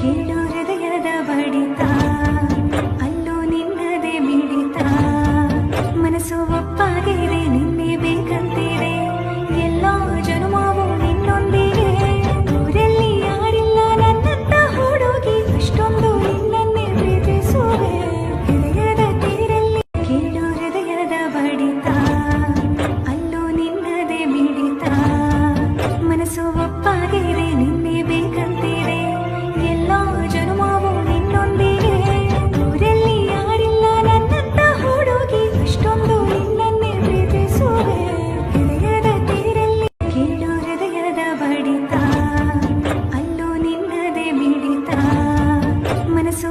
ಕೇಳು ಹೃದಯದ ಬಡಿತ, ಅಲ್ಲೂ ನಿನ್ನದೇ ಮಿಡಿತ. ಮನಸ್ಸು ಒಪ್ಪಾಗಿದೆ, ನಿನ್ನೆ ಬೇಕಂತಿದೆ, ಎಲ್ಲೋ ಜನುಮವು ನಿನ್ನೊಂದಿಗೆ. ಊರಲ್ಲಿ ಯಾರಿಲ್ಲ ನನ್ನಂತ ಹುಡುಗಿ, ಅಷ್ಟೊಂದು ನಿನ್ನನ್ನೇ ಪ್ರೀತಿಸುವೆ. ಹೃದಯದ ತೀರಲ್ಲಿ ಕೇಳು ಹೃದಯದ ಬಡಿತ, ಅಲ್ಲೂ ನಿನ್ನದೇ ಮಿಡಿತ. ಮನಸ್ಸು ಒಪ್ಪಾಗಿದೆ, ನಿನ್ನೆ ಬೇಕಂತಿದೆ, ಎಲ್ಲೋ ಜನುಮವು ನಿನ್ನೊಂದಿಗೆ. ಊರಲ್ಲಿ ಯಾರಿಲ್ಲ ನನ್ನಂತ ಹುಡುಗಿ, ಅಷ್ಟೊಂದು ನಿನ್ನನ್ನೇ ಪ್ರೀತಿಸುವೆ. ಹೃದಯದ ತೀರಲ್ಲಿ ಕೇಳು ಹೃದಯದ ಬಡಿತ, ಅಲ್ಲೂ ನಿನ್ನದೇ ಮಿಡಿತ. ಮನಸ್ಸು